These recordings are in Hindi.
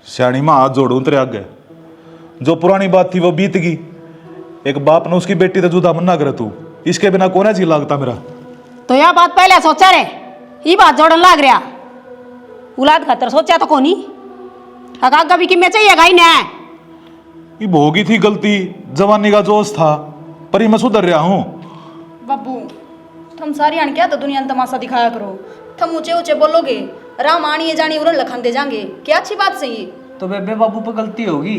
श्याणी माँ हाथ जोड़ूं तेरे आगे। जो पुरानी बात थी वो बीत गई। एक बाप ने उसकी बेटी से जुदा मना करे तू, इसके बिना कौन जी लागता मेरा। तो यह बात पहले सोचा रे, ये बात जोड़न लाग रहा। औलाद खातर सोचा तो कोनी, आगा भी कि मैं चाहिए गाई ने। ये भोगी थी गलती, जवानी का जोश था, पर ये मैं सुधर रहा हूँ। बाबू तुम सारी आन क्या तो दुनिया में तमाशा दिखाया करो। तुम ऊंचे ऊंचे बोलोगे, राम आनी जानी उरन लखन दे जाएंगे, क्या अच्छी बात सही। तो बेबे बाबू पर गलती होगी,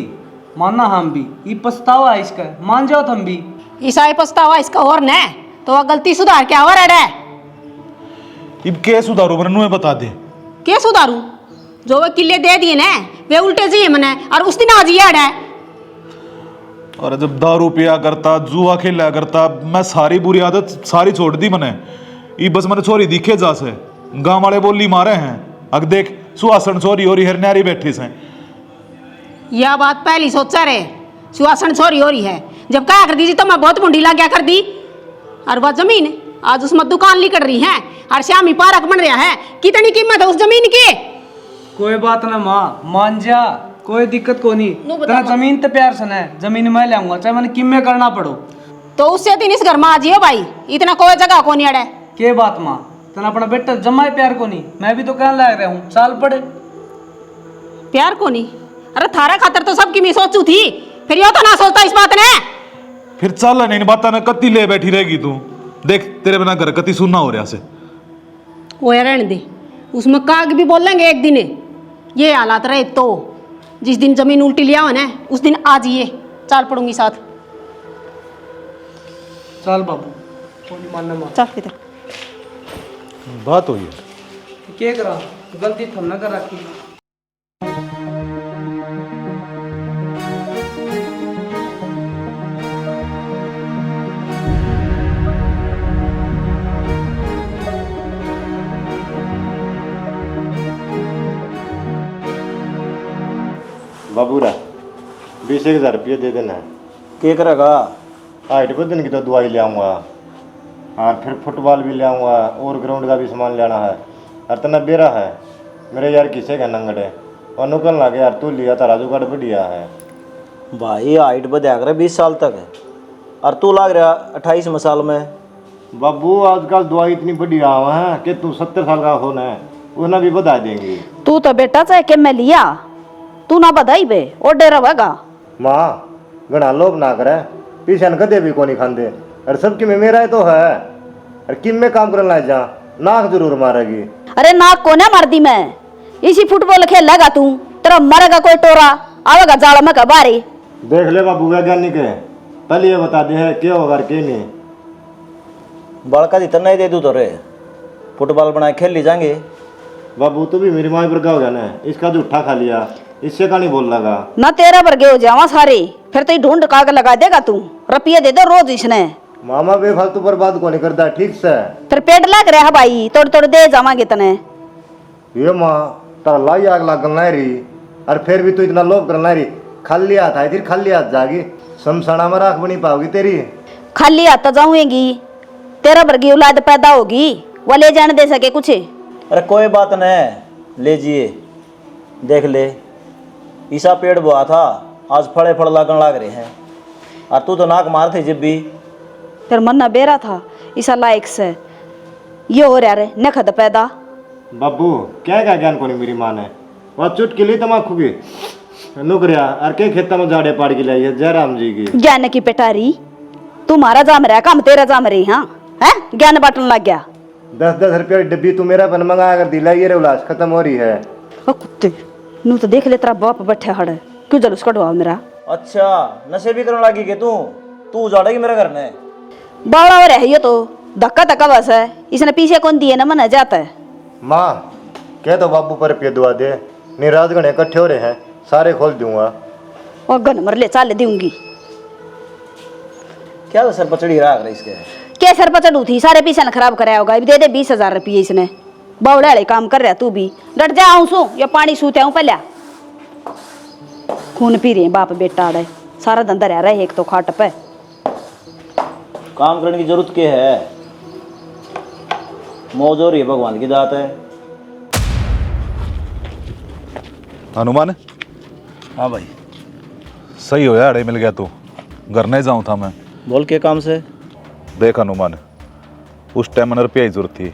मानना हम भी। ये पछतावा है इसका, मान जाओ तुम भी। ईसाई पछतावा इसका और न, तो वह गलती सुधार क्या हो रहा है। इब के सुधारू मैंने बता दे। के सुधारू? जो वे किले दे दिए ना, वे उल्टे जी मने, और उस दिन आज याद है। और जब दारू पिया करता, जुआ खेला करता, मैं सारी बुरी आदत सारी छोड़ दी मैंने। ये बस मैंने छोरी दिखे जा से, गांव वाले बोली मारे हैं। अग देख सुहासन छोरी हो रही है, न्यारी बैठी से। यह बात पहली सोचा रे, सुहासन छोरी हो रही है। जब क्या कर दी तो मैं बहुत मुंडी ला क्या कर दी। और वह जमीन आज उसमें दुकान निकल रही है, और श्यामी पार्क बन रहा है। कितनी कीमत है उस जमीन की? कोई बात ना माँ, मान जा, कोई दिक्कत को नहीं। नो बता तेरा माँ। जमीन तो प्यार से है, जमीन मैं लाऊंगा, चाहे मैंने किम्मे करना पड़ो। तो उससे दिन इस घर में आ जियो भाई, इतना कोई जगह को नहीं अड़े। के बात माँ, तेना अपना बेटा जमाए प्यार को नहीं, मैं भी तो कहने लग रहा हूँ, साल पड़े। प्यार को नहीं? अरे थारा खातर तो सबकी मैं सोचू थी, फिर यो तो ना सोचता इस बात ने। फिर चल नहीं बाता ना कत्ती ले बैठी रहेगी तू। देख तेरे बिना घर कत्ती सुनना हो रहा से। वो रहने दे, उसमें काग भी बोलेंगे एक दिन। ये हालात रहे तो जिस दिन जमीन उल्टी लिया हो ना, उस दिन आ जाइए, चाल पड़ूंगी साथ। चल बाबू, कोई नहीं मानना माँ। चल इधर। बात हुई है। क्या करा, गलती थम न कर रखी। बाबूरा 20,000 रुपये दे देना है। क्या करेगा? हाइट बदन की तो दवाई ले आऊँगा, और फिर फुटबॉल भी ले आऊँगा, और ग्राउंड का भी सामान लेना है। और तना बेरा है मेरे यार किसे का नंगड़े और नुकल लगे यार, तू लिया तारा जुगाड़ बढ़िया है। भाई हाइट बढ़ा कर 20 साल तक है, और तू लाग रहा 28 साल में। बाबू आजकल दवाई इतनी बढ़िया है कि तू 70 साल का होना है, उन्हें भी बता देंगी। तू तो बेटा चाहे के मैं लिया, तू ना बधाई बे और डेरा रहेगा। माँ घना लोभ ना करे, पीछे कदे भी को नहीं खाते, और सबकी में मेरा तो है। और किम में काम करने लग जा, नाक जरूर मारेगी। अरे नाक को ना मार दी मैं, इसी फुटबॉल खेलेगा तू, तेरा मरेगा कोई टोरा आवेगा जाल में कबारी। देख ले बाबू वैज्ञानिक है, पहले ये बता दे है क्या होगा क्या नहीं। बड़का इतना ही दे दूँ तो रे, फुटबॉल बनाए खेल ली जाएंगे। बाबू तू भी मेरी माँ पर का हो गया ना, इसका जूठा खा लिया, इससे का नहीं बोल लगा ना तेरा वर्गे हो जावा सारे, फिर तो ढूंढ काग लगा देगा तू, रुपये दे दो रोज इसने। मामा बेफालतू बर्बाद को नहीं करता, ठीक से। फिर पेट लग रहा है भाई, तोड़ तोड़ दे जावांगे तने। ये माँ तारा लाई आग लागल नहीं रही, और फिर भी तू इतना लोभ कर नहीं रही। खाली हाथ आई थी, खाली हाथ जागी, शमशाना में राख बनी पाओगी तेरी। खाली हाथ तो जाऊंगी, तेरा वर्गी औलाद पैदा होगी, वो ले जाने दे सके कुछ। अरे कोई बात नहीं, ले जिए, देख ले ईसा पेड़ बोआ था, आज फड़े फड़ लागन लाग रहे हैं, और तू तो नाक मार थे जब भी। फिर मन ना बेरा था इसा लायक से, ये हो रहा रे नखद पैदा। बाबू क्या ज्ञान को नहीं मेरी माँ ने, वह चुटकी ली तमाकू की नुकरिया, और के खेता में जाड़े पाड़ की लाई है जयराम जी की। ज्ञान की पेटारी, तुम्हारा जाम रहा काम तेरा जाम रही। हाँ है ज्ञान बांटने लग गया। 10-10 रुपये डब्बी तू मेरा पन मंगा कर दिलाई रे, उलास खत्म हो रही है। ओ कुत्ते नू तो देख ले तेरा बाप बैठे हड़, क्यों जलूस कटवा मेरा। अच्छा नशे भी करने लगी के तू उजाड़ेगी मेरे घर में। बावड़ा हो रहा है ये तो, धक्का धक्का बस है, इसने पीछे कौन दिए ना मन जाता है। माँ कह तो बाबू पर रुपये दुआ दे, निराज गणे इकट्ठे हो रहे हैं, सारे खोल दूंगा। और गन मर ले चाल दूंगी। क्या सर पचड़ी रहा कर इसके? क्या सर पर चढ़ू थी, सारे पीछे न खराब कराया होगा। दे दे 20,000 रुपये इसने, बावड़े वाले काम कर रहा तू भी। डट जा आऊँ सो या पानी सूते आऊँ पहले। खून पी रहे बाप बेटा आड़े, सारा धंधा रह रहा है एक तो खाट पे। काम करने की जरूरत क्या है, मौज हो रही है, भगवान की दात है। हनुमान हाँ भाई। सही हो यार, मिल गया तू। घर नहीं जाऊँ था मैं। बोल के काम से। देख अनुमान, उस टाइम मैंने रुपया की जरूरत थी,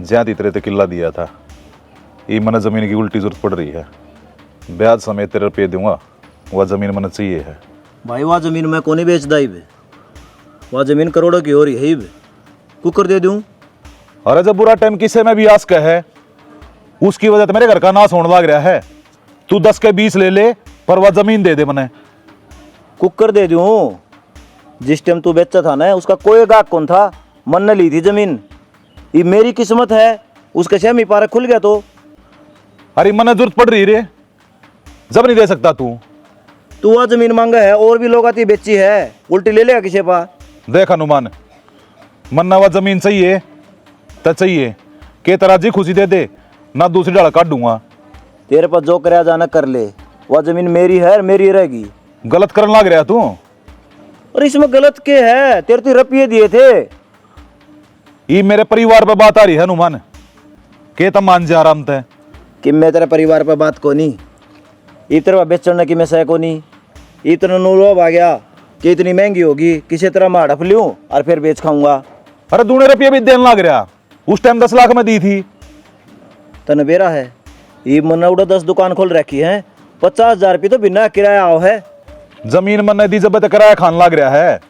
ज्यादा तेरे ते किला दिया था। ये मैंने ज़मीन की उल्टी जरूरत पड़ रही है। ब्याज समेत तेरे रुपये दूंगा, वह ज़मीन मैंने चाहिए है। भाई वह ज़मीन मैं को नहीं बेचदा ही बे, वह ज़मीन करोड़ों की हो रही है ही बे, कुकर दे दूँ। अरे जब बुरा टाइम किसे में भी आस का है, उसकी वजह से मेरे घर का नाश होने लग रहा है। तू 10 के 20 ले ले, पर वह ज़मीन दे दे मैंने। कुकर दे दूँ। जिस टाइम तू बेचा था ना, उसका कोई गाहक कौन था, मन ने ली थी ज़मीन। ये मेरी किस्मत है, उसके छह पारा खुल गया तो। अरे मैंने जरूरत पड़ रही रे, जब नहीं दे सकता तू। तू वह ज़मीन मांगा है, और भी लोग आती बेची है, उल्टी ले लेगा किसी पा। देख अनुमान, मन्ना वह ज़मीन चाहिए तो चाहिए, के तरह जी खुशी दे दे, ना दूसरी डाल काट दूंगा। तेरे पास जो कराया जाना कर ले, वह ज़मीन मेरी है, मेरी रहेगी। गलत करने लग रहा तू। और इसमें गलत के है, तेरे तो रुपये दिए थे। ये मेरे परिवार पे बात आ रही है अनुमान, के तम मान जा आराम ते कि मैं तेरे परिवार पर बात को नहीं, इतना बेचने की मैं सह को नहीं। इतना नूरोब आ गया कि इतनी महंगी होगी, किसी तरह मैं हड़प लूँ और फिर बेच खाऊंगा। अरे दूने रुपये भी देने लग रहा, उस टाइम 10 लाख में दी थी। तन बेरा है, ये मना उड़ा 10 दुकान खोल रखी है, 50,000 रुपये तो बिना किराया आओ है। जमीन मैंने दी जब तक किराया खान लग रहा है,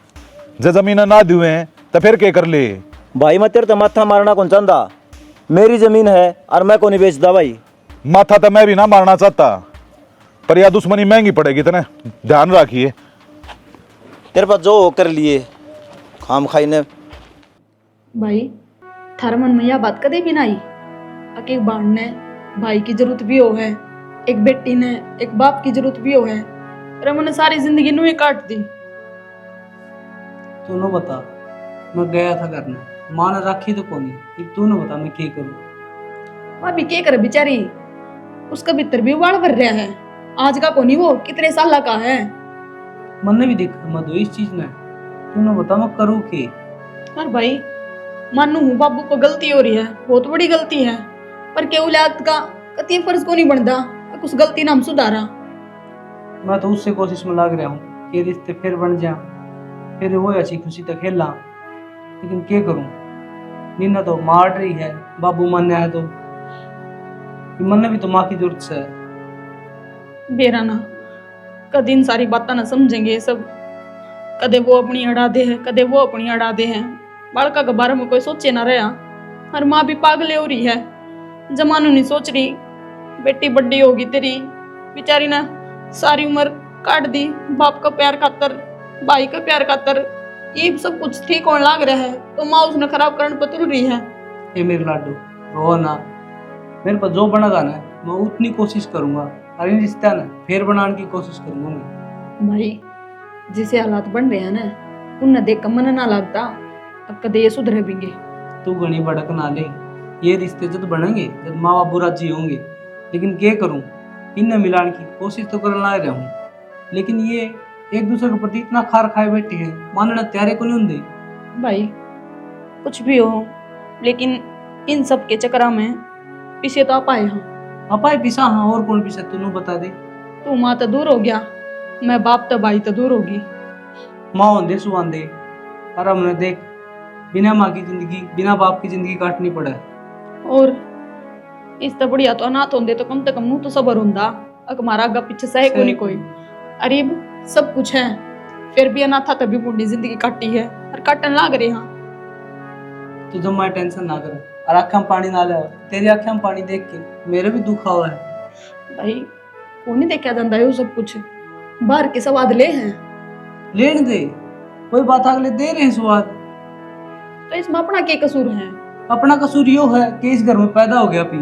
जब जमीन ना दुए तो फिर क्या कर ले। भाई मैं तेरे तो माथा मारना कौन चाहता, मेरी ज़मीन है और मैं को नहीं बेचता भाई। माथा तो मैं भी ना मारना चाहता, पर यह दुश्मनी महंगी पड़ेगी, इतने ध्यान रखिए। तेरे पास जो हो कर लिए, खाम खाई ने। भाई थारा मन में यह बात कदे भी ना आई, एक बाण ने भाई की जरूरत भी हो है, एक बेटी ने एक बाप की जरूरत भी हो है, रमन ने सारी जिंदगी नु ही काट दी। तूने बता, मैं गया था करने, माँ ने राखी तो कोनी, अब तूने बता मैं क्या करूँ। वह भी क्या करे बेचारी, उसका भीतर भी उबाल भर रहा है। आज का कोनी, वो कितने साल का है। मन ने भी देखा मधु इस चीज ने, तूने बता मैं करूँ के। और भाई मानू हूँ बाबू को गलती हो रही है, बहुत बड़ी गलती है, पर के औलाद का कति फर्ज को नहीं बनता उस गलती नाम सुधारा। मैं तो उससे कोशिश में लग रहा हूँ कि रिश्ते फिर बन जा, फिर वो अच्छी खुशी तक खेलना, लेकिन क्या करूँ। नीना तो मार रही है, बाबू मन है तो मन ने भी तो माँ की जरूरत से है। बेरा ना कद इन सारी बातें ना समझेंगे ये सब, कदे वो अपनी अड़ा दे है, कदे वो अपनी अड़ा दे है। बालका के बारे में कोई सोचे ना रहा, हर माँ भी पागल हो रही है, जमानू नहीं सोच रही। बेटी बड़ी होगी तेरी, बेचारी ना सारी उम्र काट दी बाप का प्यार खातर, भाई का प्यार खातर। ये सब कुछ ठीक होने लग रहा है तो माँ उसने खराब करने पर तुल रही है। ये मेरे लाडू रो ना, मेरे पास जो बनेगा ना मैं उतनी कोशिश करूंगा, और इन रिश्ता ना फिर बनाने की कोशिश करूंगा मैं। भाई जिसे हालात बन रहे हैं ना, उन्हें देख कर मन ना लगता, अब कदे ये सुधरे भी। तू घनी भड़क ना ले, ये रिश्ते जब बनेंगे जब माँ बाबू राजी होंगे, लेकिन क्या करूं, इन्हें मिलाने की कोशिश तो करने लग रहा हूँ, लेकिन ये एक दूसरे के प्रति इतना खार खाए बैठे हैं, मानना त्यारे को नहीं होंगे। भाई कुछ भी हो, लेकिन इन सब के चक्कर में पीछे तो आप आए हैं। अपाए पिसा, हाँ और कौन पिसा तूने बता दे। तू माँ तो दूर हो गया, मैं बाप तो भाई तो दूर होगी। माँ होंदे सुहान दे, और हमने देख बिना माँ की जिंदगी बिना बाप की जिंदगी काटनी पड़ा है। और इस तो बढ़िया तो अनाथ होंदे तो कम से कम मुँह तो सबर होंदा, अक मारा आगा पीछे सहे को नहीं कोई। अरीब सब कुछ है, फिर भी अनाथ था तभी बूढ़ी जिंदगी काटी है और काटन लाग रहे हैं। तू जब मैं टेंशन ना कर और आँखों में पानी ना ले, तेरी आँखों में पानी देख के मेरे भी दुख हुआ है। भाई वो नहीं देखा जाता है वो सब कुछ, बाहर के स्वाद ले हैं। लेने दे, कोई बात अगले दे रहे हैं स्वाद, तो इसमें अपना क्या कसूर है। अपना कसूर यो है कि इस घर में पैदा हो गया पी।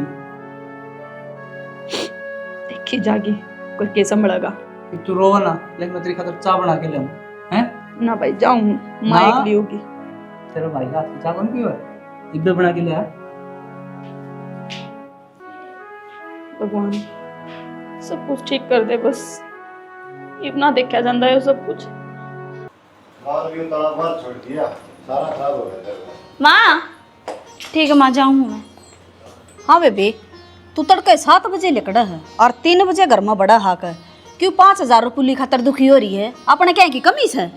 देखी जागी कोई के संभलेगा। तू रोवा ना, लेकिन मैं तेरी खातिर चाय बना के लाऊं हैं ना भाई जाऊं, माँ ना। एक ली होगी। तेरा भाई का हाथ की चाय कौन पियो है, इब्बे बना के ले आ। भगवान सब कुछ ठीक कर दे बस, इतना देखा जाता है वो सब कुछ। माल भी उतारा बाहर छोड़ दिया, सारा खराब हो गया तेरा। माँ ठीक है माँ जाऊँ मैं। हाँ बेबी तू तड़के 7 बजे निकड़ा है और 3 बजे घर में बड़ा हाक है, क्यों 5,000 रुपये खातर दुखी हो रही है? अपने क्या की कमी है?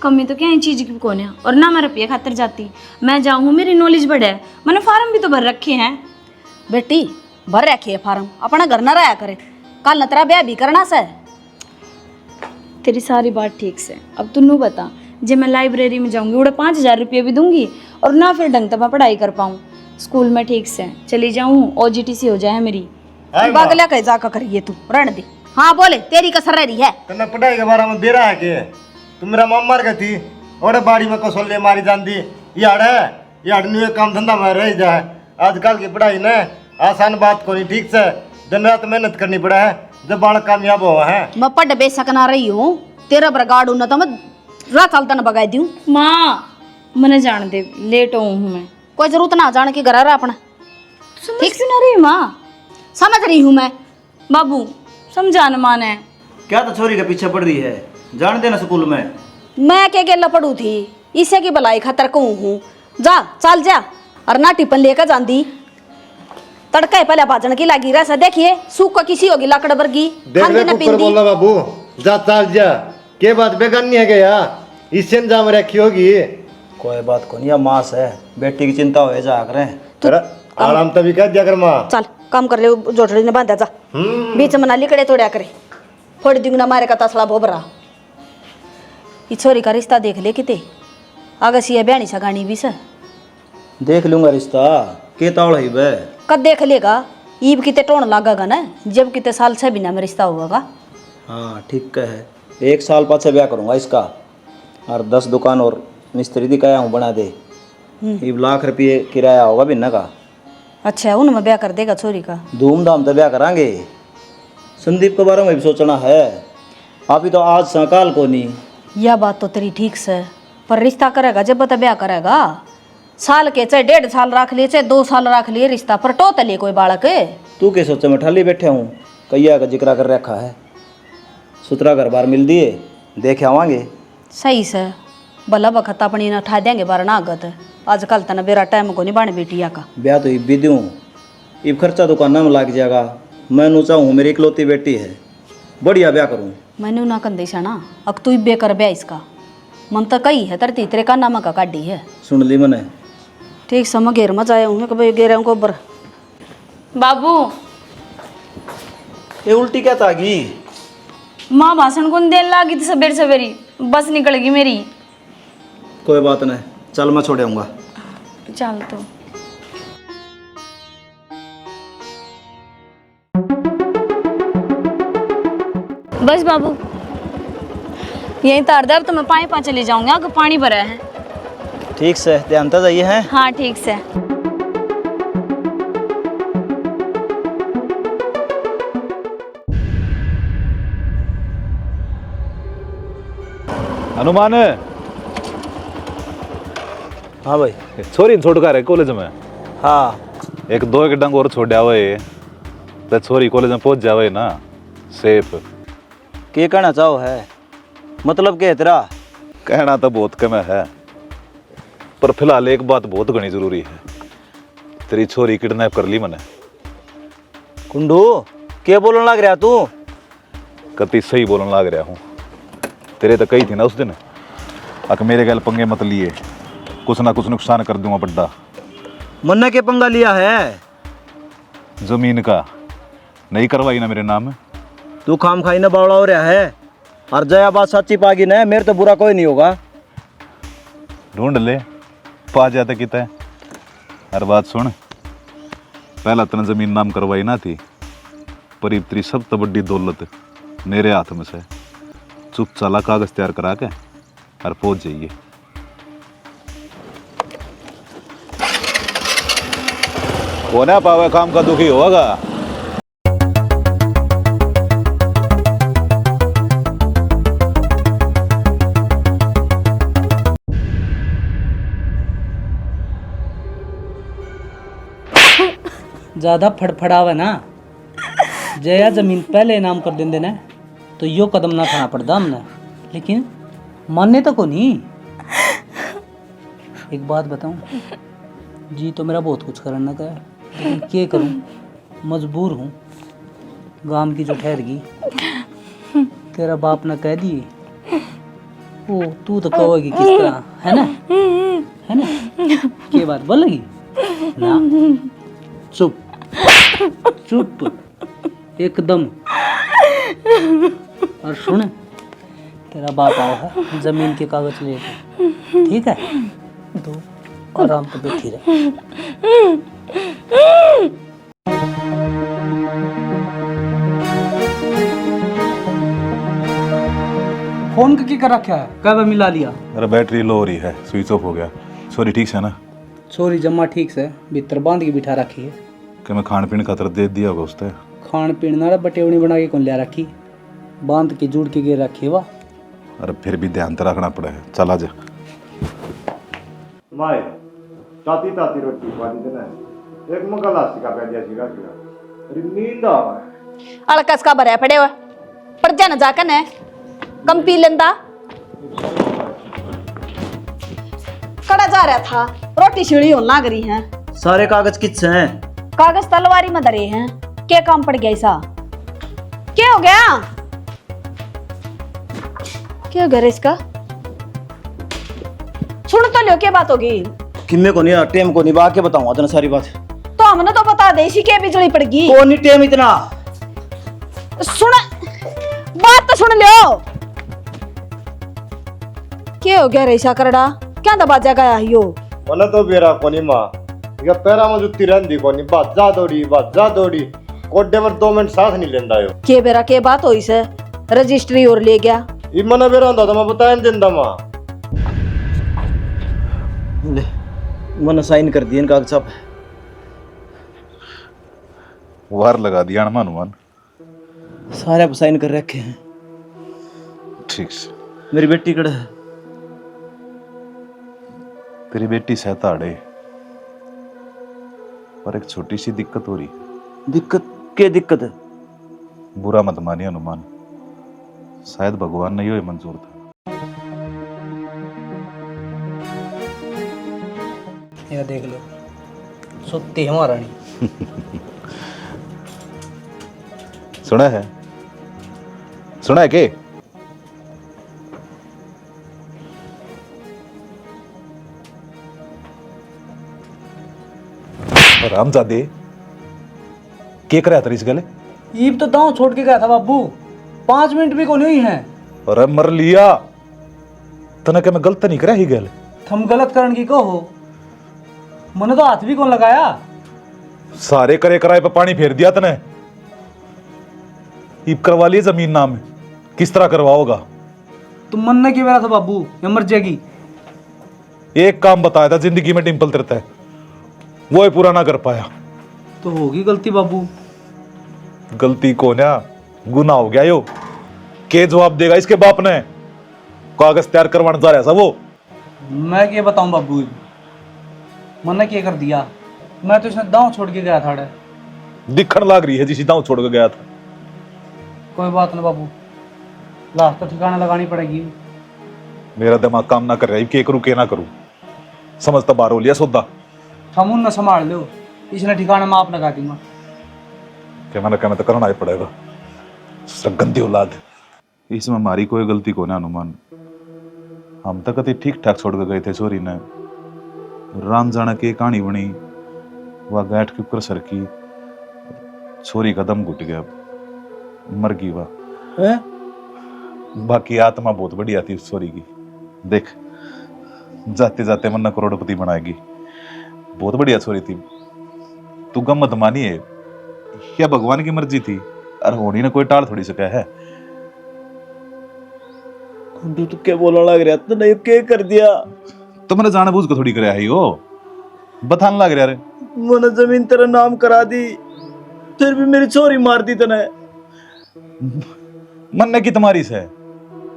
कमी तो क्या चीज की कौन है, और ना मैं रुपये खातर जाती। मैं जाऊँ, मेरी नॉलेज बढ़े, मैंने फार्म भी तो भर रखे हैं। बेटी भर रखी है फार्म, अपना घर न रहा करे, कल न तेरा ब्याह भी करना से। तेरी सारी बात ठीक से। अब तू नू बता, जब मैं लाइब्रेरी में जाऊंगी उड़े 5,000 रुपये भी दूंगी और ना फिर ढंग तक मैं पढ़ाई कर पाऊँ। स्कूल में ठीक से चली जाऊँ, OGTC हो जाए मेरी। बगला कह जाकर करिए तू रण दे। हाँ बोले, तेरी कसर रही है। तन्ने पढ़ाई के बारे में बेरा है के तू मेरा मां मर गई थी और बाड़ी में कसौले मारी जाती याड़ न्यू काम धंधा में रह जाए। आजकल की पढ़ाई ने आसान बात को नहीं, ठीक से दिन रात मेहनत करनी पड़ा है जब बालक कामयाब हुआ है। मैं पढ़ बेशक ना रही हूँ, तेरा बरगाड़ न तो मैं रात चलता न बगाई दूँ। माँ मैंने जान दे, लेट हूँ मैं। कोई जरूरत ना जाने की घर रहा अपना। समझ क्यों ना रही माँ? समझ रही हूँ मैं। बाबू समझा न माने। क्या तो छोरी के पीछे पड़ रही है, जान देना स्कूल में। मैं के गेला पढ़ू थी, इसे की भलाई खातर कहूँ हूँ। जा चल जा, और ना टिपन लेकर जाती तड़का पहले भाजन की लगी रहा। देखिए सूख किसी होगी लाकड़ वर्गी देख ले कुकर बोला बाबू, जा चाल जा के बात बेगानी है गया इससे न जाम रखी होगी। कोई बात को नहीं, या मास है, बेटी की चिंता हो जा करें। तेरा आराम तभी कह दिया कर माँ। चल काम कर ले, जोटड़ी ने बांधा जा। बीच में नाली कड़े तोड़ा करे, फोड़ दूंगी ना मारे का तसला भोबरा। ये छोरी का रिश्ता देख ले किते आगे सिया ब्याणी सगानी भी से देख लूंगा रिश्ता के तावड़ है बे। कद देख लेगा, ईब किते टोन लागेगा ना, जब किते साल 6 महीना में रिश्ता होगा। हाँ ठीक है, 1 साल पाछे ब्याह करूंगा इसका, और 10 दुकान और मिस्त्री दी कया हूँ बना दे। ये लाख रुपये किराया होगा बिन्ना का। अच्छा उनमें ब्याह कर देगा छोरी का? धूमधाम तो ब्याह करांगे। संदीप के बारे में भी सोचना है, अभी तो आज सकाल को नहीं। यह बात तो तेरी ठीक से, पर रिश्ता करेगा जब बता ब्याह करेगा। साल के चाहे 1.5 साल रख लिए, चाहे 2 साल रख लिए रिश्ता, पर टोत ले कोई बालक। तू क्या सोचे, मैं ठाली बैठे हूँ, कैया का जिक्र कर रखा है। सुतरा घर बार मिल दिए, देखे आवांगे। सही से भला बखत अपनी न उठा देंगे बार ना आगत। आजकल तना बेरा टाइम को नहीं बन बेटिया का। ब्याह तो इब भी दूँ, इब खर्चा दुकान में लग जाएगा। मैं नू चाहूँ मेरी इकलौती बेटी है, बढ़िया ब्याह करूँ। मैंने ना कंदे ना अब तू इब्बे कर ब्याह इसका। मन तो कही है तरती तेरे का नाम का काटी है। सुन ली मैंने। ठीक समय घेर में जाए हूँ कभी घेर को ऊपर। बाबू ये उल्टी क्या तागी? माँ भाषण कौन देने लगी थी सवेरे सवेरी, बस निकल गई मेरी। कोई बात नहीं, चल मैं छोड़ आऊँगा। चल तो बस बाबू यहीं तार दे, अब तो मैं पाए चली जाऊंगी, आगे पानी भरा है। ठीक से ध्यान तो जाइए हैं। हाँ ठीक से। हनुमान हाँ भाई। छोरी छोड़ कर है कॉलेज में। हाँ 1-2 डंग और छोड़ा हुए तो छोरी कॉलेज में पहुंच जावे ना सेफ। के कहना चाहो है, मतलब क्या है तेरा? कहना तो बहुत कम है, पर फिलहाल एक बात बहुत घनी जरूरी है। तेरी छोरी किडनैप कर ली मैंने। कुंडू क्या बोलने लग रहा तू? कति सही बोलने लग रहा हूँ। तेरे तो कही थी ना उस दिन, अक मेरे गल पंगे मत लिए, कुछ ना कुछ नुकसान कर दूंगा बड्डा। मन्ना के पंगा लिया है? जमीन का नहीं करवाई ना मेरे नाम। तू खाम खाई ना बावड़ा हो रहा है, और जया बात सच्ची पागी ना, मेरे तो बुरा कोई नहीं होगा। ढूंढ ले पा जाते कितना। हर बात सुन, पहला तने जमीन नाम करवाई ना थी, पर अब तेरी सब तो बड़ी दौलत मेरे हाथ में से। चुप चाला कागज तैयार करा के और पहुंच जाइए। होना पावे काम का दुखी होगा। ज़्यादा फड़फड़ावे ना, जया जमीन पहले इनाम कर देंगे ना तो यो कदम ना खाना पड़ता हमने, लेकिन मानने तो को नहीं। एक बात बताऊं, जी तो मेरा बहुत कुछ करना का है, लेकिन क्या करूं, मजबूर हूं। गांव की जो ठहर गई तेरा बाप ने कह दिए ओ तू तो कहोगी किस तरह, है ना, है ना, के बात बोलेगी ना, चुप चुप एकदम। और सुन, तेरा बाप आओ है जमीन के कागज लेके, ठीक है, तो आराम से बैठी रहे। फोन का क्या कर रखा है, कब मिला लिया? अरे बैटरी लो हो रही है, स्विच ऑफ हो गया। सॉरी, ठीक से ना? छोरी जम्मा ठीक से भीतर बांध के बिठा रखी है कि मैं खान पीन खातर दे दिया होगा उसने। खान पीन ना बटेवनी बना के कौन ले रखी, बांध के जुड़ के गिर रखी वाह। अरे फिर भी ध्यान तो रखना पड़े। चल आजा। माए ताती ताती रोटी पानी देना है, एक मगा लासी का पैदिया सीगा सीगा, अरे नींद आ रहा है। अड़कस का भरा पड़े हुआ पर जाना जाकर है कम पी लेंदा। कड़ा जा रहा था, रोटी छिड़ी होने लग रही है। सारे कागज किससे हैं? कागज तलवारी में धरे हैं। क्या काम पड़ गया ऐसा? क्या हो गया? क्या हो गया इसका? सुन तो लो, क्या बात होगी? किम्मे को नहीं टेम को नहीं बा के बताऊंगा तेने सारी बात। तो हमने तो बता दे, इसी के बिजली पड़गी। कौन नहीं टेम इतना? सुन, बात तो सुन लो। क्या हो गया रेशा करड़ा? क्या दबाजा गया यो? मन तो बेरा कोनी मां, ये पैरा में जुत्ती रहंदी कोनी, बाजा दौड़ी कोड्डे में 2 मिनट सांस नहीं लेंदा यो। के बेरा के बात होई से रजिस्ट्री और ले गया। ई मन बेरा होंदा तो मैं बता नहीं देंदा मां। ले मैंने साइन कर दिए कागज साहब। वार लगा दिया हनुमान। सारे साइन कर रखे हैं। ठीक से। मेरी बेटी कड़े है। तेरी बेटी सहताड़े, पर एक छोटी सी दिक्कत हो रही। दिक्कत? क्या दिक्कत है? बुरा मत मानिए हनुमान, शायद भगवान ने ये मंजूर था। यह देख लो, सुत्ती है महारानी। सुना है? सुना है के? रामजादे के कराया था इस गले? ईब तो दांव छोड़ के गया था बाबू, 5 मिनट भी को नहीं है। अरे मर लिया तने के मैं गलत नहीं करा ही गल। थम गलत करन की कहो, मैंने तो हाथ भी कौन लगाया। सारे करे कराए पे पानी फेर दिया तने। ईब करवा लिए जमीन नाम में, किस तरह करवाओगा? तुम मन ने क्यों मेरा था बाबू, ये मर जाएगी। एक काम बताया था जिंदगी में डिंपल तेरता है, वो ही पूरा ना कर पाया। तो होगी गलती बाबू। गलती को ना गुना हो गया यो। के जवाब देगा इसके बाप ने? कागज तैयार करवाने जा रहा था वो। मैं क्या बताऊं बाबू, मैंने क्या कर दिया? मैं तो इसने दांव छोड़ के गया था। दिखण लाग रही है जिसी दांव छोड़ के गया था। कोई बात ना बाबू, लाश तो ठिकाना लगानी पड़ेगी। मेरा दिमाग काम ना कर रहा है, के करूं के ना करूं, समझ तो बार हो लिया सौदा। हम उन संभाल लो, इसने ठिकाना में आप लगा दूंगा। क्या मैंने तो करना ही पड़ेगा। गंदी औलाद। इसमें हमारी कोई गलती को ना हनुमान, हम तक कति ठीक ठाक छोड़ के गए थे। छोरी ने राम जाना की कहानी बनी, वह गैठ के ऊपर सर की, छोरी का दम घुट गया, मर गई वह। बाकी आत्मा बहुत बढ़िया थी उस छोरी की। देख जाते जाते मन करोड़पति बनाएगी। बहुत बढ़िया छोरी थी। तू गम मत मानिए, यह भगवान की मर्जी थी, अरे होनी ने कोई टाल थोड़ी सका है। तू क्या बोलने लग रहा था? नहीं क्या कर दिया? तो मैंने जाने बूझ को थोड़ी कराया ही हो, बताने लग रहा रे। मैंने जमीन तेरा नाम करा दी, फिर भी मेरी छोरी मार दी तने। मन ने की तुम्हारी से,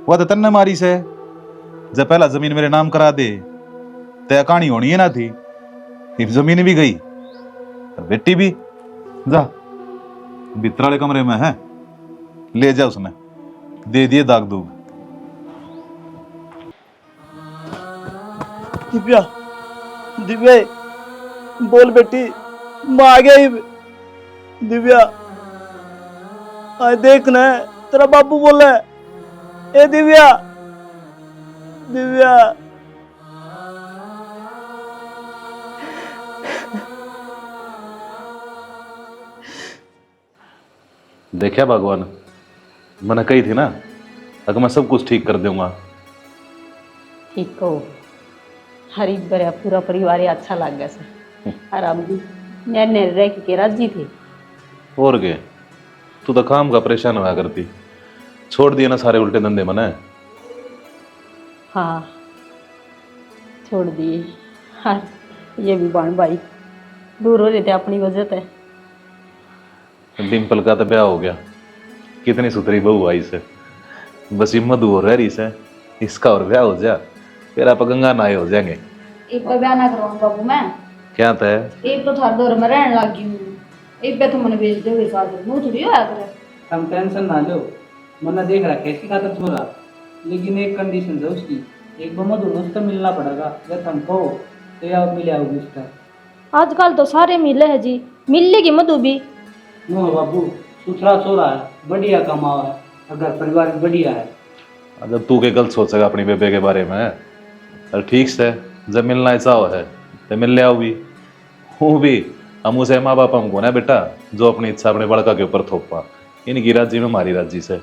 वह तो तन्ने मारी से। जब पहला जमीन मेरे नाम करा दे ते कहानी होनी है ना थी। जमीन भी गई, बेटी भी। जा भीतर वाले कमरे में है, ले जा, उसने दे दिए दाग दूग। दिव्या, दिव्या बोल बेटी, मैं आ गया। दिव्या आए देख न, तेरा बाबू बोला है ए दिव्या, दिव्या। देखा भगवान, मैंने कही थी ना, अगर मैं सब कुछ ठीक कर दूंगा। ठीक कहो, हरी बरा पूरा परिवार ही अच्छा लग गया सर। आराम भी नैने रह के राजी थे। और के तू तो काम का परेशान हुआ करती, छोड़ दिए ना सारे उल्टे धंधे मने। हाँ छोड़ दिए। हाँ ये भी बाण भाई दूर हो रहे थे अपनी वजह से। डिम्पल का तो ब्याह हो गया, कितनी सुथरी बहू आई से, बस ये मधु और रही से, इसका और ब्याह हो जा, फिर आप गंगा नहाए हो जाएंगे। एक पे ब्याह ना करवाऊं बाबू मैं। क्या तय? एक तो थार दौर में रहने लग गई हूँ, एक पे तो मैंने भेज दोगे साथ में, मुँह थोड़ी होया करे। हम टेंशन ना लो, मना देख रहा कैसी खातर छोड़ा, लेकिन एक कंडीशन है उसकी, एक बार मधु उसका मिलना पड़ेगा। जब हम कहो तो या मिले आओगे उसका। आजकल तो सारे मिले हैं जी, मिल लेगी मधु भी। नो बाबू, सुथरा छोरा है, बढ़िया कमावा है, अगर परिवार भी बढ़िया है। जब तू के गलत सोचेगा अपनी बेबे के बारे में, अरे ठीक से जब मिलना ऐसा हो है तो मिल ले आओ भी। हूँ भी हम उसे माँ बाप हमको ना बेटा, जो अपनी इच्छा अपने बड़का के ऊपर थोपा, इनकी राजी में हमारी राजी से।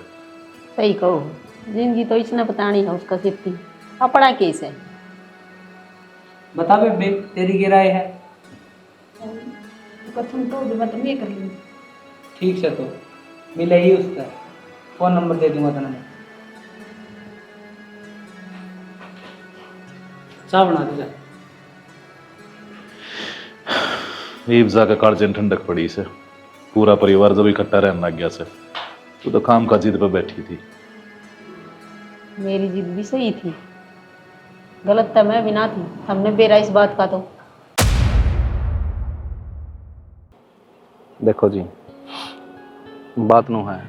सही कहो, जिंदगी तो इसने बतानी है उसका कितनी अपना केस है। बता बेबे, तेरी क्या राय है? कथम तो मैं तुम ये कर लूँ। ठीक से तो मिले ही उसका, फोन नंबर दे दूंगा तुम्हें। चाय बना दे जा। ईब जाकर कार्जन ठंडक पड़ी से, पूरा परिवार जब इकट्ठा रहने लग गया से, तू तो काम का जिद पे बैठी थी। मेरी जिद भी सही थी, गलत तो मैं भी ना थी, हमने बेरा इस बात का तो। देखो जी, बात नो है,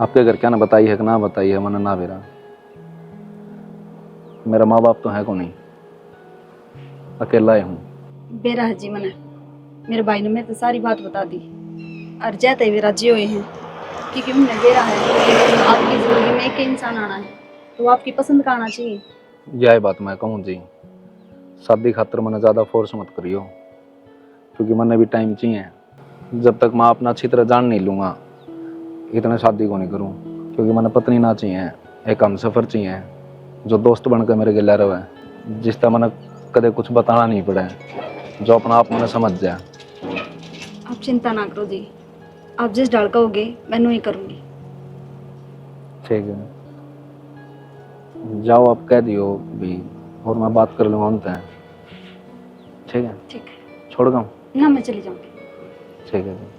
आपके घर क्या ना बताई है कि ना बताई है, मैंने ना बेरा, मेरा माँ बाप तो है को नहीं, अकेला ही हूँ। बेरा है जी मैंने, मेरे भाई ने मेरे तो सारी बात बता दी और जाते हुए राजी हुए हैं, क्योंकि उन्हें बेरा है आपकी जिंदगी में एक इंसान आना है तो आपकी पसंद का आना चाहिए। यही बात मैं कहूँ जी, शादी खातर मैंने ज़्यादा फोर्स मत करियो, क्योंकि मैंने भी टाइम चाहिए। जब तक मैं अपना अच्छी तरह जान नहीं लूँगा इतने शादी को नहीं करूँ, क्योंकि मैंने पत्नी ना चाहिए, एक हम सफ़र चाहिए जो दोस्त बनकर मेरे गिला रहे, जिसका मैंने कदे कुछ बताना नहीं पड़े, जो अपना आप मैंने समझ जाए। आप चिंता ना करो जी, आप जिस डाल कहोगे मैं नहीं करूँगी। ठीक है, जाओ आप कह दियो भी, और मैं बात कर लूँगा उनसे। ठीक है, ठीक है छोड़ दूँ? ना मैं चली जाऊँगी। ठीक है जी।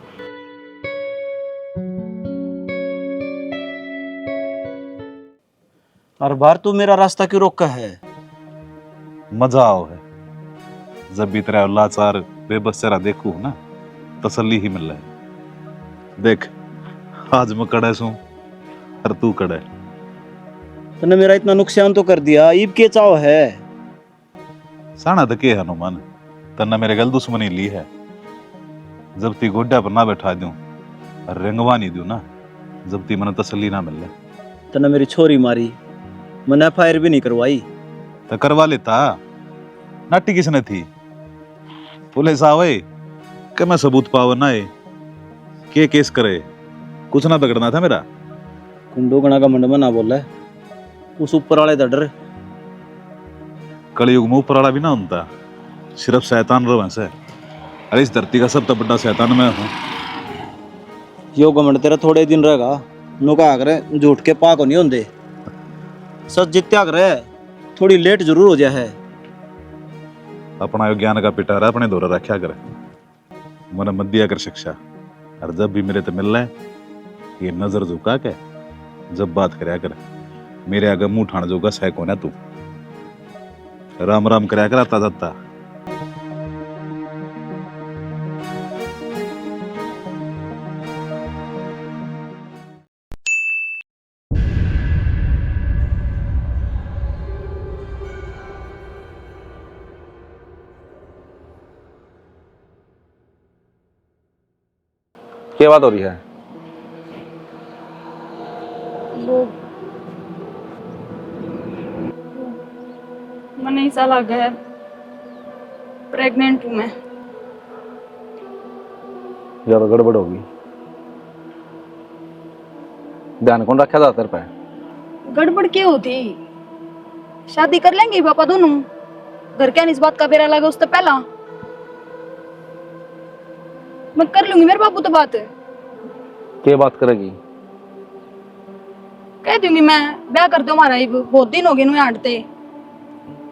हर बार तू मेरा रास्ता क्यों रोका है? मजा आओ है, जब भी तेरा लाचार बेबस चेहरा देखू ना, तसल्ली ही मिल रहा है। देख आज मैं कड़े सू और तू कड़े। तूने मेरा इतना नुकसान तो कर दिया, ईब के चाव है? साना तो के हनुमान, तन्ना मेरे गल दुश्मनी ली है, जब ती गोड्डा पर ना बैठा दूं और रंगवा नहीं दूं ना, जब ती मने तसल्ली ना मिले। तूने मेरी छोरी मारी, मैंने FIR भी नहीं करवाई। तो करवा लेता, नाटी किसने थी? पुलिस आवे कि मैं सबूत पाव ना है, के केस करे, कुछ ना बिगड़ना था मेरा। कुंडो गणा का मंडमा ना बोला, उस ऊपर वाले दा डर। कलयुग में ऊपर वाला भी ना होता, सिर्फ शैतान रहो से। अरे इस धरती का सब तो बड़ा शैतान मैं हूँ। यो घमंड तेरा थोड़े दिन रहेगा, नुका करे झूठ के पाक नहीं होंदे, सच जित्या करे थोड़ी लेट जरूर हो जाए है। अपना ज्ञान का पिटारा अपने दौरा रखा कर, मन मत दिया कर शिक्षा। और जब भी मेरे तो मिल रहे ये नजर झुका के जब बात करया कर, मेरे आगे मुंह ठाण जोगा सह को ना तू। राम राम करया कर आता जाता। क्या बात हो रही है? वो नहीं सा लगा है, प्रेग्नेंट हूँ मैं। ज्यादा गड़बड़ होगी। ध्यान कौन रखा था तेरे पे? गड़बड़ क्या होती? शादी कर लेंगे पापा दोनों। घर क्या इस बात का बेरा लगा उससे पहला। मैं कर लूंगी मेरे बाबू तो बात है। क्या बात करेगी? कह दूंगी मैं ब्याह कर दो हमारा, बहुत दिन हो गए नु आटते।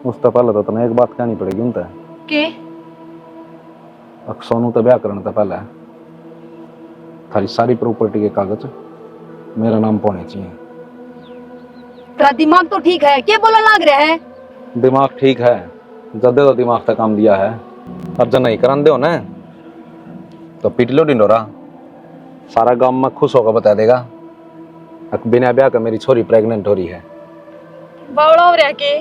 उससे पहले तो तुम्हें एक बात कहनी पड़ेगी उनसे। के? सोनू तो ब्याह करने से पहले थारी सारी प्रॉपर्टी के कागज मेरा नाम होने चाहिए। तेरा दिमाग तो ठीक है, क्या बोला लग रहा है? दिमाग ठीक है, जदे तो दिमाग तक काम दिया है। अब जब नहीं करान दो ना तो पीट लो डिंडोरा। सारा गांव में खुश होकर बता देगा बिना ब्याह का मेरी छोरी प्रेग्नेंट हो रही है। बावड़ा हो रहा के?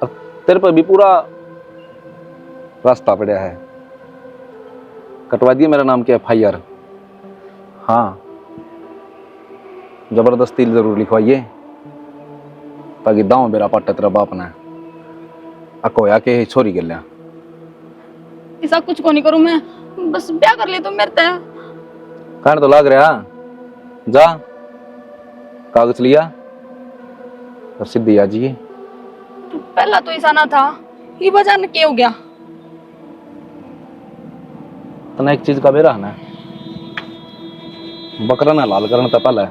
अब तेरे पर भी पूरा रास्ता पड़ा है। कटवा दिए मेरा नाम के FIR। हाँ, जबरदस्ती जरूर लिखवाइए ताकि दाव मेरा पाटा तेरा बाप ने अकोया के छोरी के लिया। ऐसा कुछ को नहीं करूं मैं, बस ब्याह कर ले तो मेरे तय। कहने तो लाग रहा, जा कागज लिया और सीधी आ जाइए। तो पहला तो ऐसा ना था, ये वजह न क्या हो गया? तना एक चीज का बेरा है ना, बकरा ना लाल करने तो पहले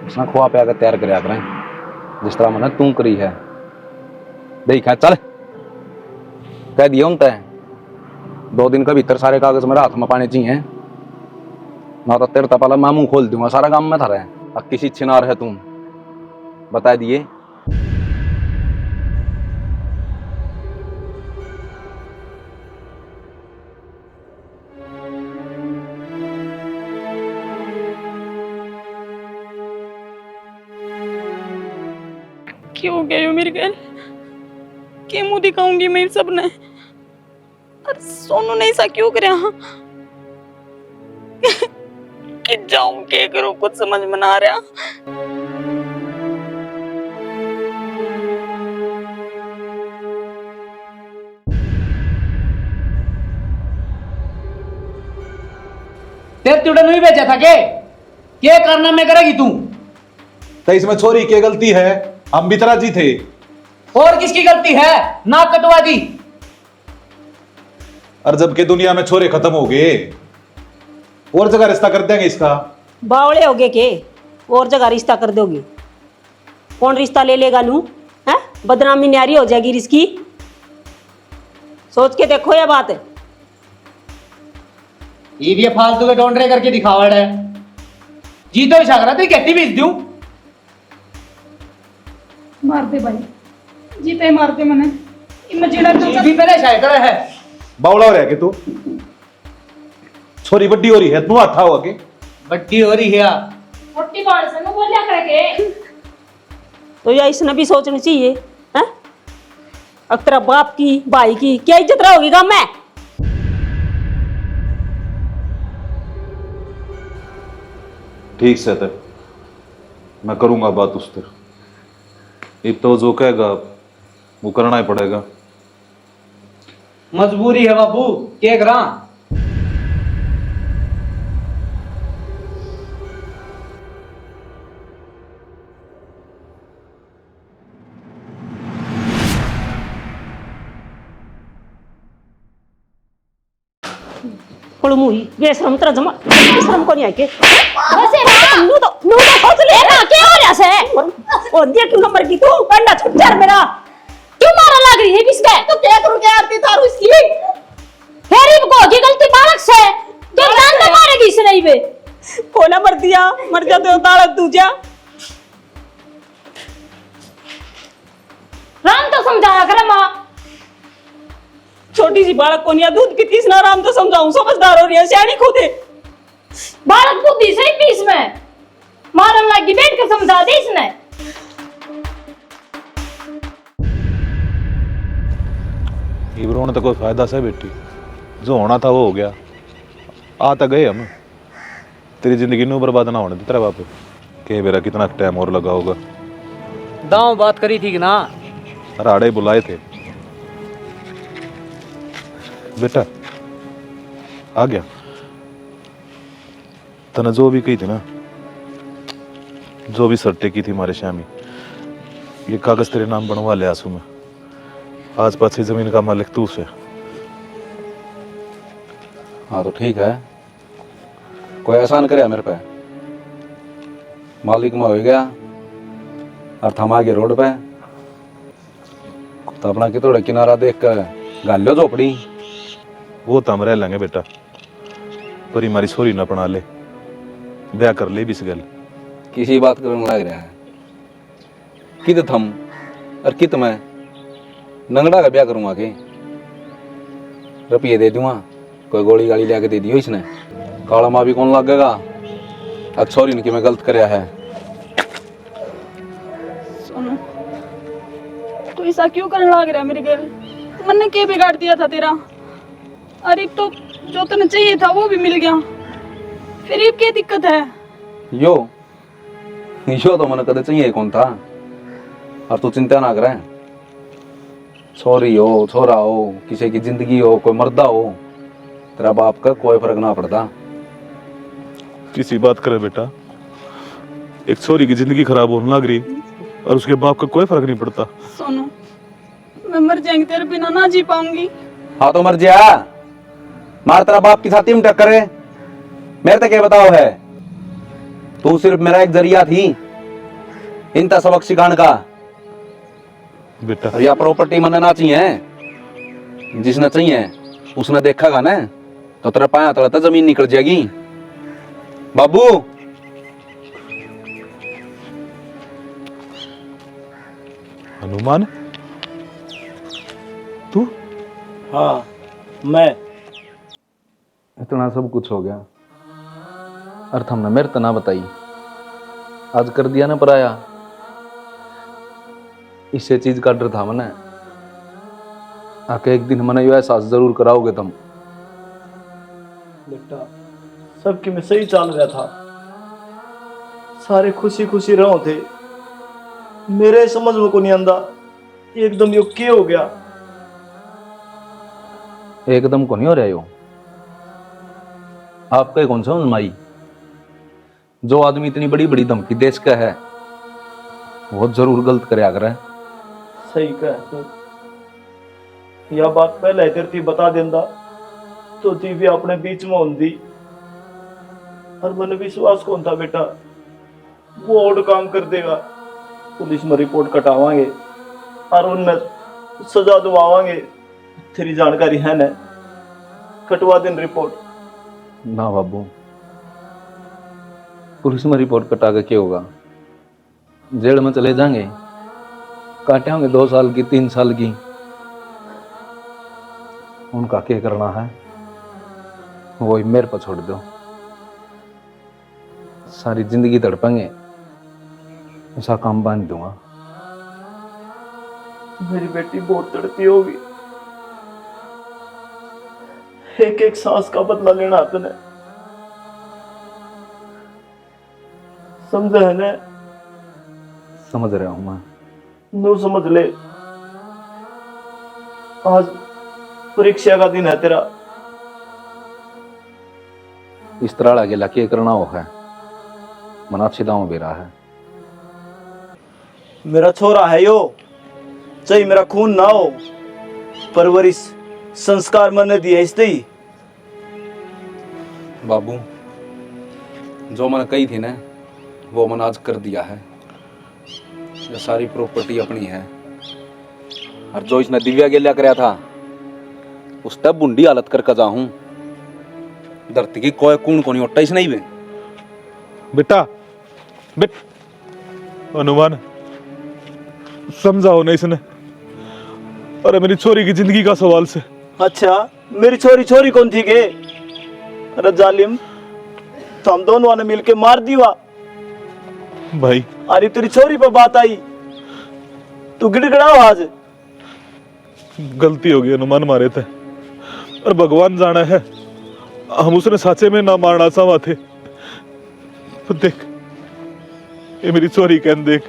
उसने खुआ पे आकर तैयार कराया करें जिस तरह मैंने तू करी है। देखा चल कह दिया उनते 2 दिन के भीतर सारे कागज मेरे हाथ में पाने चाहिए, ना तो तेरे तपाला मैं मुंह खोल दूंगा सारा काम में था रहे। अब किसी छिनार है तुम बता दिए। क्यों हो गया यो मेरे घर? क्या मुंह दिखाऊंगी मैं सब ने? अरे सोनू ने ऐसा क्यों करा? कि जाऊं क्या करूं कुछ समझ में ना आ रहा। तेरे तुड़े नहीं बेचा था के करना में करेगी तू? तो इसमें छोरी की गलती है, हम भी तरह जी थे। और किसकी गलती है? ना कटवा दी। और जबकि दुनिया में छोरे खत्म हो गए, और जगह रिश्ता कर देंगे इसका। बावड़े हो गए के और जगह रिश्ता कर दोगे? कौन रिश्ता ले लेगा नू? है बदनामी न्यारी हो जाएगी इसकी। सोच के देखो ये बात। ये फालतू के टोंडरे करके दिखावड़ है। जी तो इच्छा करा तो कहती भेज दूं। मार दे भाई, जीते मार दे मने। इमजीड़ा तो जी भी पहले शायद है। बावड़ा हो रहा है कि तू? छोरी बड्डी हो रही है, तू हाथा हुआ के बट्टी हो रही है। मोटी बाल से न बोलिया करके। तो या इसने भी सोचना चाहिए है? अब तेरा बाप की भाई की क्या इज्जत रहोगी गाँव में? ठीक से तक मैं करूंगा बात उस तरह। ये तो जो कहेगा वो करना ही पड़ेगा। मजबूरी है बाबू, क्या करा? कोड़ मुही बेशरम तेरा जमा बेशरम को नहीं आके वैसे नू तो सोच ले ना क्या हो रहा से। और देख नंबर की तू अंडा छुट्टर मेरा क्यों मारा लग रही है किसके? तो क्या करूं क्या आरती तारू इसकी? फेरी को की गलती बालक से तो जान न मारेगी इस नहीं बे। कोना मर दिया, मर जा तो तालक दूजा। राम तो समझाया करे मां। छोटी सी बालक को नहीं दूध पीती इसना राम तो समझाऊं, समझदार हो रही है, सियानी खुद है। बालक बुद्धि से पीस में मारन लगी, बैठ के समझा दे इसने। इब्रोन तो कोई फायदा से बेटी, जो होना था वो हो गया। आ तो गए हम, तेरी जिंदगी नू बर्बाद ना होने दे तेरा बाप के। मेरा कितना टाइम और लगा होगा। दांव बात करी थी कि ना राड़े बुलाए थे। बेटा आ गया। तने जो भी कही थी ना, जो भी शर्तें की थी हमारे श्यामी, ये कागज तेरे नाम बनवा ले आंसू में। आज पास जमीन का मालिक तू से। हाँ तो ठीक है, कोई एहसान करे मेरे पे। मालिक में हो गया और थम आगे रोड पे, तो अपना कितोड़े किनारा देख कर गाल लो झोपड़ी। वो तो हम रह लेंगे बेटा, पर हमारी छोरी ना अपना ले, ब्याह कर ले भी इस गल। किसी बात करने लग रहा है। कित थम और कित मैं नंगड़ा का ब्याह करूंगा के? रुपये दे दूंगा, कोई गोली गाड़ी लेके दे दियो इसने, काला माँ भी कौन लगेगा। अब सॉरी नहीं कि मैं गलत कराया है। सोनू तू ऐसा क्यों करने लग रहा है मेरे घर? मैंने क्या बिगाड़ दिया था तेरा? अरे तो जो तने चाहिए था वो भी मिल गया, फिर ये क्या दिक्कत है? यो तो मैंने कदे चाहिए कौन था। और तू चिंता ना करे, छोरी हो छोरा हो, किसी की जिंदगी हो, कोई मर्दा हो, तेरा बाप का कोई फर्क ना पड़ता। किसी बात करे बेटा, एक छोरी की जिंदगी खराब होने लग रही और उसके बाप का कोई फर्क नहीं पड़ता। सोनू मैं मर जाएंगी तेरे बिना ना जी पाऊंगी। हाँ तो मर जा, मार तेरा बाप की छाती में टक्कर है, मेरे तक ये बताओ है। तू सिर्फ मेरा एक जरिया थी इनका सबक सिखाने का। बेटा और यह प्रॉपर्टी मैंने ना चाहिए, जिसने चाहिए उसने देखागा ना, तो तेरा पाया तला तो जमीन निकल जाएगी। बाबू हनुमान, तू? हाँ मैं। इतना सब कुछ हो गया और हमने मेरे तो ना बताई, आज कर दिया ना पराया। इससे चीज का डर था मैंने, आके एक दिन मैंने यो एहसास जरूर कराओगे तुम। बेटा सबके में सही चल रहा था, सारे खुशी खुशी रहो थे, मेरे समझ में को नहीं आंदा एकदम यो क्या हो गया। एकदम को नहीं हो रहे हो, आपका कौन सा माई? जो आदमी इतनी बड़ी बड़ी धमकी देश का है वो जरूर गलत करे अगर। सही कह तू, यह बात पहले तेरे थी बता देंदा तो थी भी अपने बीच में होंदी। और मैंने विश्वास कौन था बेटा वो और काम कर देगा। पुलिस में रिपोर्ट कटावांगे और उनमें सजा दिवावांगे। तेरी जानकारी है ना, कटवा देन रिपोर्ट। ना बाबू, पुलिस में रिपोर्ट कटा के क्या होगा? जेल में चले जाएंगे, काटे होंगे 2 साल की 3 साल की, उनका क्या करना है वो ही मेरे पर छोड़ दो। सारी जिंदगी तड़पेंगे, ऐसा काम बांध दूंगा। मेरी बेटी बहुत तड़पी होगी, एक एक सांस का बदला लेना तने, समझे है ना? समझ रहा हूं मैं। नू समझ ले, आज परीक्षा का दिन है तेरा। इस तरह आगे लके करना हो है, मना छिदाओ बेरा है। मेरा छोरा है यो, चाहे मेरा खून ना हो, परवरिश संस्कार मैंने दिए इसलिए ही। बाबू जो मैंने कही थी ना वो मैंने आज कर दिया है। ये सारी प्रॉपर्टी अपनी है, और जो इसने दिव्या के लिया कराया था उस तब बुंडी हालत करके जा हूं। धरती की कोई कूण को नहीं उठा इस नहीं बे। बेटा हनुमान, समझाओ ना इसने, अरे मेरी छोरी की जिंदगी का सवाल से। अच्छा मेरी छोरी छोरी कौन थी के? अरे जालिम, तो हम दोनों ने मिलके मार दिया भाई। अरे तेरी छोरी पर बात आई, तू गिड़गिड़ाओ आज। गलती हो गई, हनुमान मारे थे और भगवान जाना है हम उसने साचे में ना मारना चाहवा थे। तो देख ये मेरी छोरी कहन देख,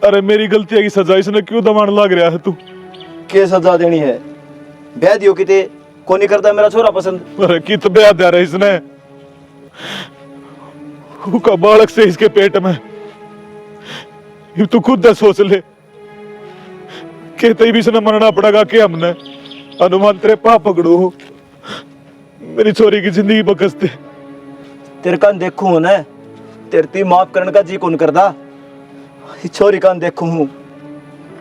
अरे मेरी गलती है की सजा इसने क्यों दबाण लाग रहा है तू? के सजा देनी है? ब्याह दियो किते को नहीं करता मेरा छोरा पसंद। अरे कित ब्याह दिया रे इसने, उसका बालक से इसके पेट में। ये तू खुद सोच ले, कहते भी इसने मरना पड़ेगा कि हमने। हनुमान तेरे पाप पकड़ो, मेरी छोरी की जिंदगी बकसते। तेरे कान देखू हूं ना, तेरे ती माफ करने का जी कौन करदा। छोरी कान देखू हूं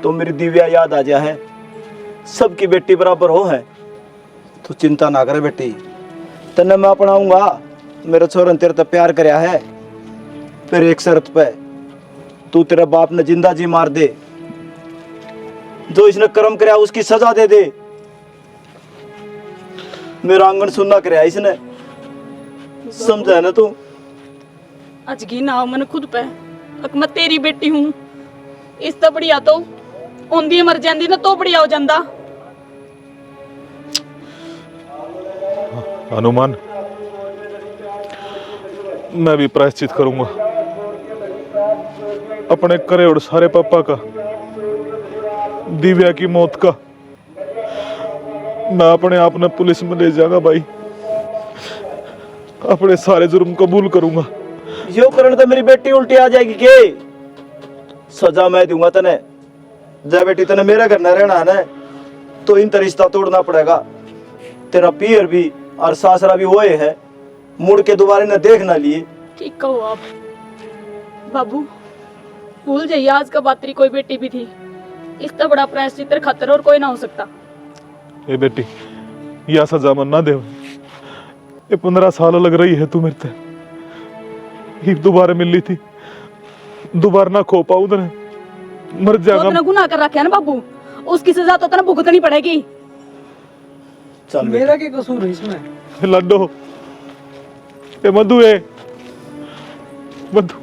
तो मेरी दिव्या याद आ जा है। सबकी बेटी बराबर हो है। तू चिंता ना करे बेटी, तन्ने मैं अपनाऊंगा। मेरा छोरन तेरे तो प्यार करया है, फिर एक शर्त पे, तू तेरे बाप ने जिंदा जी मार दे। जो इसने कर्म करया उसकी सजा दे दे। मेरा आंगन सुनना करया इसने, समझा ना तू? आज की नाव मैंने खुद पे, अक मैं तेरी बेटी हूँ। इस तो बढ़िया तो ओंदी मर जाती ना तो बढ़िया हो जाता। हनुमान, मैं भी प्रायश्चित करूंगा अपने करे और सारे पापा का, दिव्या की मौत का। मैं अपने आप ने पुलिस में ले जाऊंगा भाई, अपने सारे जुर्म कबूल करूंगा। यो करण तो मेरी बेटी उल्टी आ जाएगी के? सजा मैं दूंगा तने। जा बेटी, तने मेरे घर न रहना है ना, तो इन रिश्ता तोड़ना पड़ेगा। तेरा पीर भी और सासरा भी वही है, मुड़ के दोबारा न देख ना लिए। ठीक कहो आप बाबू, भूल जाइए आज का बात तेरी कोई बेटी भी थी। इससे बड़ा प्रायश्चित तेरे खातिर और कोई ना हो सकता। ए बेटी, यह सजा मन ना दे। ये 15 साल लग रही है तू मेरे ते, ही दोबारा मिल ली थी, दोबारा ना खो पाऊं तने, मर तो जाएगा। तने गुनाह कर रखा है ना बाबू, उसकी सजा तो तने भुगतनी पड़ेगी। चल मेरा क्या कसूर है इसमें? लड्डू, ए मधु, ए मधु,